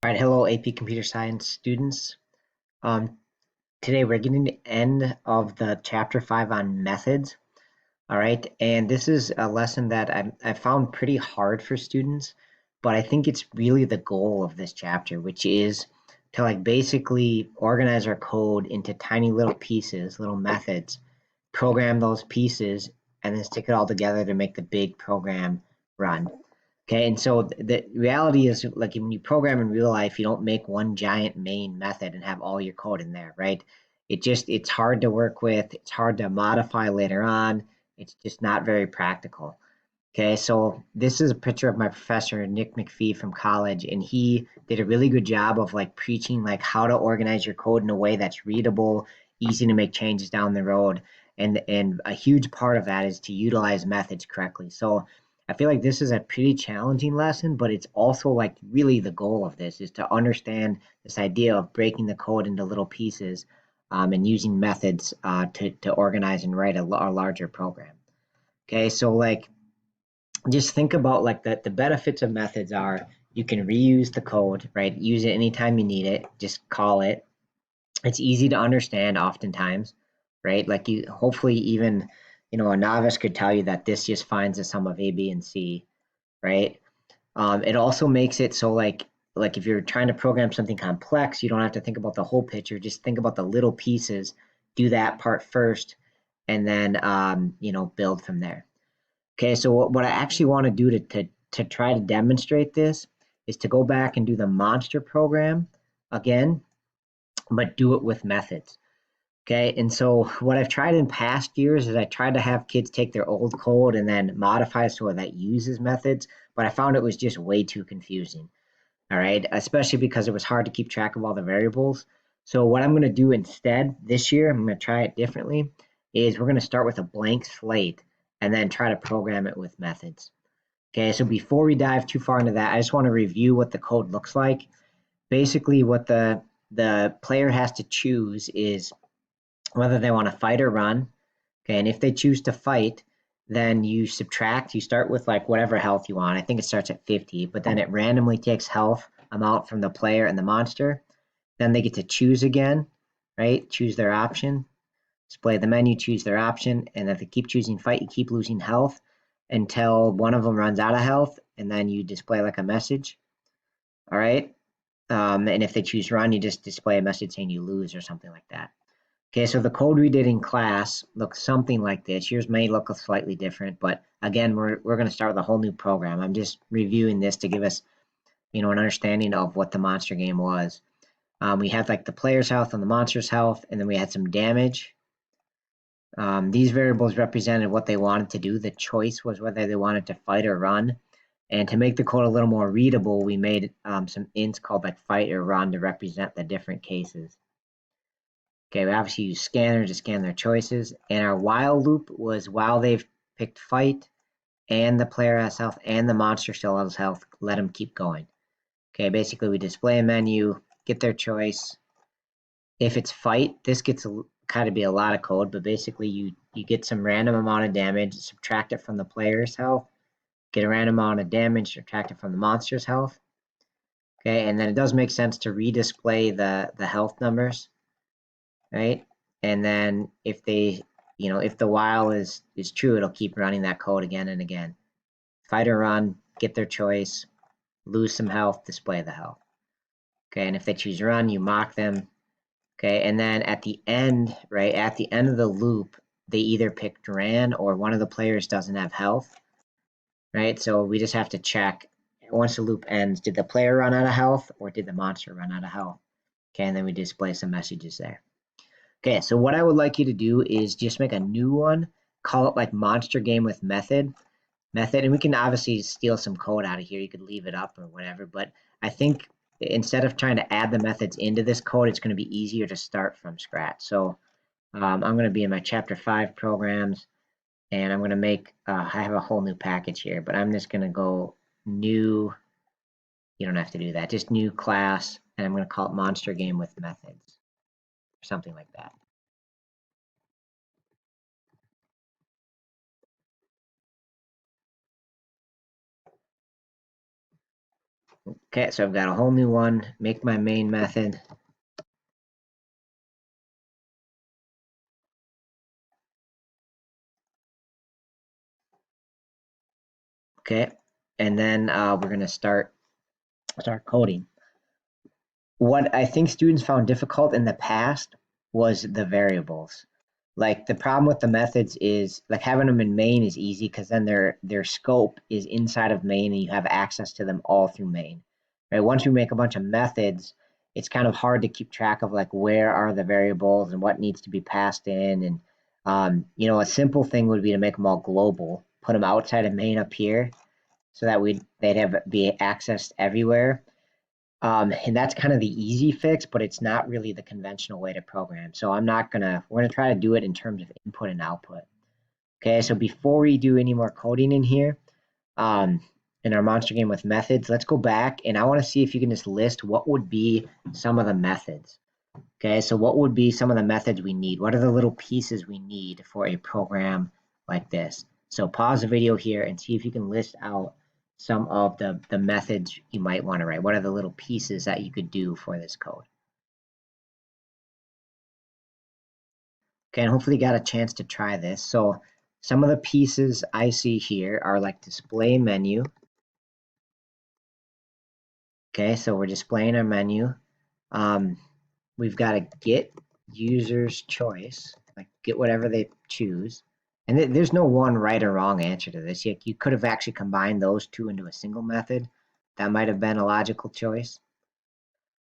All right, hello AP Computer Science students. Um, Today we're getting to the end of the chapter 5 on methods. All right, and this is a lesson that I found pretty hard for students, but I think it's really the goal of this chapter, which is to basically organize our code into tiny little pieces, little methods, program those pieces, and then stick it all together to make the big program run. Okay, and so the reality is when you program in real life, you don't make one giant main method and have all your code in there, right? It's hard to work with, it's hard to modify later on. It's just not very practical. Okay, so this is a picture of my professor, Nick McPhee from college, and he did a really good job of preaching how to organize your code in a way that's readable, easy to make changes down the road. And a huge part of that is to utilize methods correctly. So I feel like this is a pretty challenging lesson, but it's also really the goal of this is to understand this idea of breaking the code into little pieces and using methods to organize and write a larger program. Okay, so just think about the benefits of methods are you can reuse the code, right? Use it anytime you need it, just call it. It's easy to understand oftentimes, right? Like you hopefully even, a novice could tell you that this just finds the sum of A, B, and C, right? It also makes it so if you're trying to program something complex, you don't have to think about the whole picture, just think about the little pieces, do that part first, and then build from there. Okay, so what I actually want to do to try to demonstrate this is to go back and do the monster program again, but do it with methods. Okay, and so what I've tried in past years is I tried to have kids take their old code and then modify so that uses methods, but I found it was just way too confusing. All right, especially because it was hard to keep track of all the variables. So what I'm going to do instead this year, I'm going to try it differently, is we're going to start with a blank slate and then try to program it with methods. Okay, so before we dive too far into that, I just want to review what the code looks like. Basically, what the player has to choose is whether they want to fight or run. Okay, and if they choose to fight, then you subtract, you start with whatever health you want. I think it starts at 50, but then it randomly takes health amount from the player and the monster. Then they get to choose again, right? Choose their option, display the menu, choose their option, and if they keep choosing fight, you keep losing health until one of them runs out of health, and then you display a message. All right. And if they choose run, you just display a message saying you lose or something like that. Okay, so the code we did in class looks something like this. Yours may look slightly different, but again, we're going to start with a whole new program. I'm just reviewing this to give us, an understanding of what the monster game was. We had the player's health and the monster's health, and then we had some damage. These variables represented what they wanted to do. The choice was whether they wanted to fight or run. And to make the code a little more readable, we made some ints called fight or run to represent the different cases. Okay, we obviously use scanner to scan their choices. And our while loop was while they've picked fight and the player has health and the monster still has health, let them keep going. Okay, basically we display a menu, get their choice. If it's fight, this gets kind of be a lot of code, but basically you get some random amount of damage, subtract it from the player's health, get a random amount of damage, subtract it from the monster's health. Okay, and then it does make sense to redisplay the health numbers, right? And then if they, if the while is true, it'll keep running that code again and again. Fight or run, get their choice, lose some health, display the health. Okay, and if they choose run, you mock them. Okay, and then at the end, right, at the end of the loop, they either picked ran or one of the players doesn't have health, right? So we just have to check once the loop ends, did the player run out of health or did the monster run out of health? Okay, and then we display some messages there. Okay, so what I would like you to do is just make a new one, call it monster game with method, and we can obviously steal some code out of here. You could leave it up or whatever, but I think instead of trying to add the methods into this code, it's going to be easier to start from scratch. So I'm going to be in my chapter 5 programs, and I'm going to make, I have a whole new package here, but I'm just going to go new, you don't have to do that, just new class, and I'm going to call it monster game with methods or something like that. Okay, so I've got a whole new one, make my main method. Okay, and then we're gonna start coding. What I think students found difficult in the past was the variables. Like the problem with the methods is like having them in main is easy because then their scope is inside of main and you have access to them all through main. Right? Once we make a bunch of methods, it's kind of hard to keep track of like where are the variables and what needs to be passed in. And a simple thing would be to make them all global, put them outside of main up here, so that they'd have be accessed everywhere. And that's kind of the easy fix, but it's not really the conventional way to program. So we're gonna try to do it in terms of input and output. Okay, so before we do any more coding in here, um, in our monster game with methods, let's go back and I wanna see if you can just list what would be some of the methods. Okay, so what would be some of the methods we need? What are the little pieces we need for a program like this? So pause the video here and see if you can list out some of the methods you might want to write. What are the little pieces that you could do for this code? Okay, and hopefully you got a chance to try this. So some of the pieces I see here are like display menu. Okay, so we're displaying our menu. We've got to get user's choice, like get whatever they choose. And there's no one right or wrong answer to this. You could have actually combined those two into a single method. That might have been a logical choice.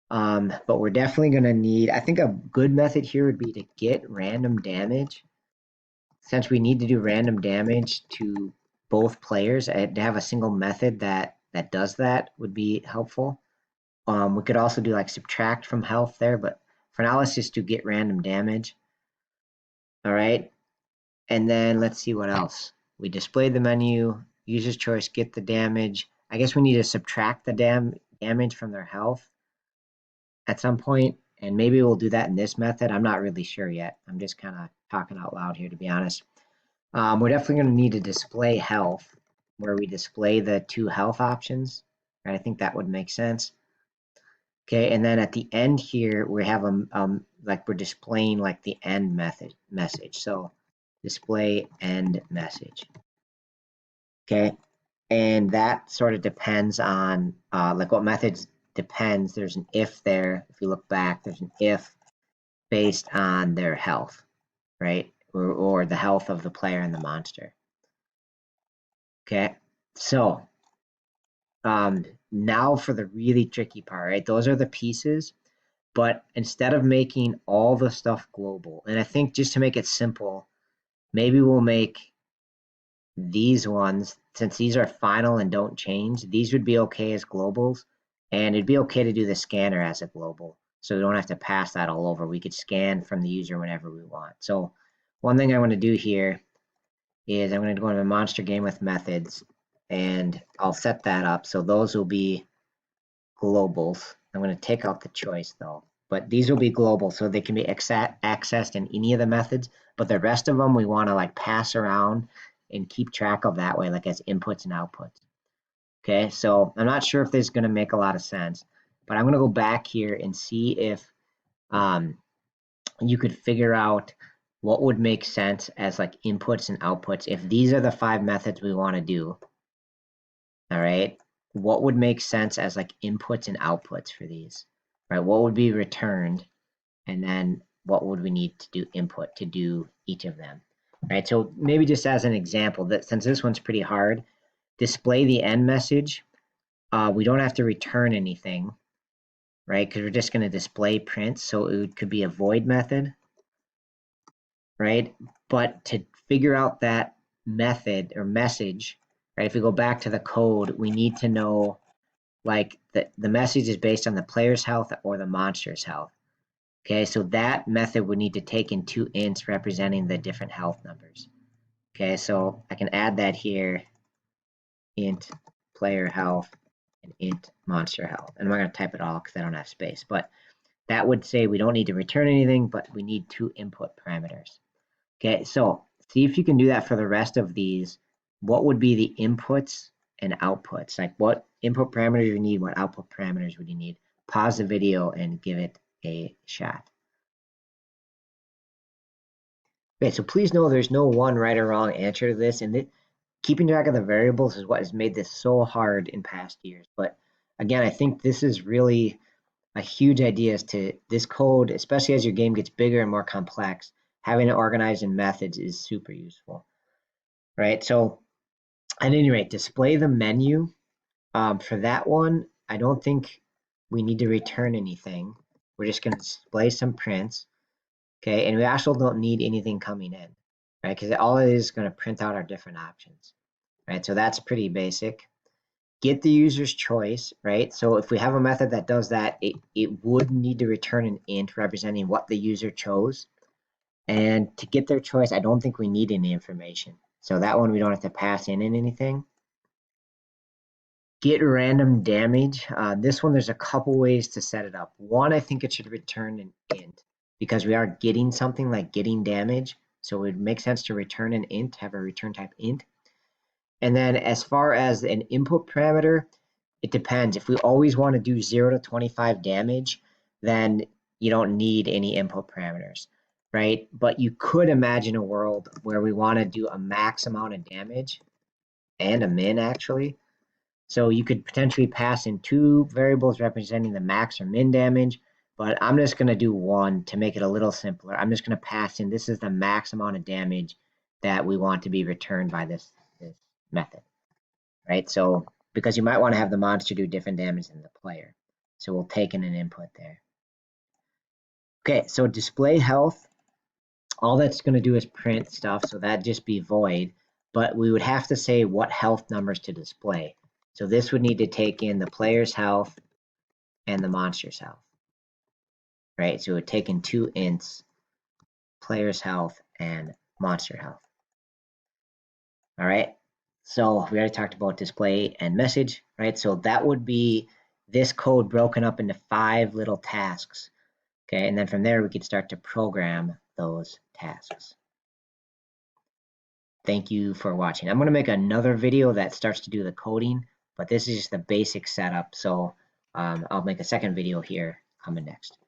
But we're definitely going to need, I think a good method here would be to get random damage. Since we need to do random damage to both players, to have a single method that does that would be helpful. We could also do like subtract from health there, but for now, let's just do get random damage. All right. And then let's see what else. We displayed the menu, user's choice, get the damage. I guess we need to subtract the damage from their health at some point, and maybe we'll do that in this method. I'm not really sure yet. I'm just kind of talking out loud here, to be honest. We're definitely going to need to display health, where we display the two health options. Right? I think that would make sense. Okay, and then at the end here, we have like we're displaying like the end message. So display end message. Okay, and that sort of depends on like what methods depends. There's an if there. If you look back, there's an if based on their health, right? Or the health of the player and the monster. Okay, so now for the really tricky part, right? Those are the pieces. But instead of making all the stuff global, and I think just to make it simple, maybe we'll make these ones, since these are final and don't change, these would be okay as globals. And it'd be okay to do the scanner as a global. So we don't have to pass that all over. We could scan from the user whenever we want. So one thing I want to do here is I'm going to go into a monster game with methods and I'll set that up. So those will be globals. I'm going to take out the choice though, but these will be global so they can be accessed in any of the methods, but the rest of them we want to like pass around and keep track of that way, like as inputs and outputs. Okay, so I'm not sure if this is going to make a lot of sense, but I'm going to go back here and see if um, you could figure out what would make sense as like inputs and outputs. If these are the 5 methods we want to do, all right, what would make sense as like inputs and outputs for these, right? What would be returned, and then what would we need to do input to do each of them, right? So maybe just as an example, that since this one's pretty hard, display the end message. We don't have to return anything, right? Because we're just going to display print, so could be a void method, right? But to figure out that method or message, right? If we go back to the code, we need to know like the message is based on the player's health or the monster's health. Okay, so that method would need to take in 2 ints representing the different health numbers. Okay, so I can add that here, int player health and int monster health. And I'm not going to type it all because I don't have space, but that would say we don't need to return anything, but we need 2 input parameters. Okay, so see if you can do that for the rest of these. What would be the inputs and outputs? Like what input parameters you need, what output parameters would you need. Pause the video and give it a shot. Okay, so please know there's no one right or wrong answer to this, and keeping track of the variables is what has made this so hard in past years. But again, I think this is really a huge idea as to this code, especially as your game gets bigger and more complex, having it organized in methods is super useful, right? So at any rate, display the menu. For that one, I don't think we need to return anything. We're just going to display some prints, okay? And we also don't need anything coming in, right? Because all it is going to print out our different options, right? So that's pretty basic. Get the user's choice, right? So if we have a method that does that, it would need to return an int representing what the user chose. And to get their choice, I don't think we need any information. So that one we don't have to pass in anything. Get random damage. This one, there's a couple ways to set it up. One, I think it should return an int because we are getting something like getting damage. So it would make sense to return an int, have a return type int. And then as far as an input parameter, it depends. If we always want to do 0 to 25 damage, then you don't need any input parameters, right? But you could imagine a world where we want to do a max amount of damage and a min, actually. So you could potentially pass in two variables representing the max or min damage, but I'm just going to do one to make it a little simpler. I'm just going to pass in, this is the max amount of damage that we want to be returned by this method, right? So because you might want to have the monster do different damage than the player. So we'll take in an input there. Okay, so display health, all that's going to do is print stuff, so that'd just be void, but we would have to say what health numbers to display. So this would need to take in the player's health and the monster's health, right? So it would take in two ints, player's health and monster health. All right, so we already talked about display and message, right? So that would be this code broken up into 5 little tasks, okay? And then from there, we could start to program those tasks. Thank you for watching. I'm going to make another video that starts to do the coding, but this is just the basic setup. So I'll make a second video here coming next.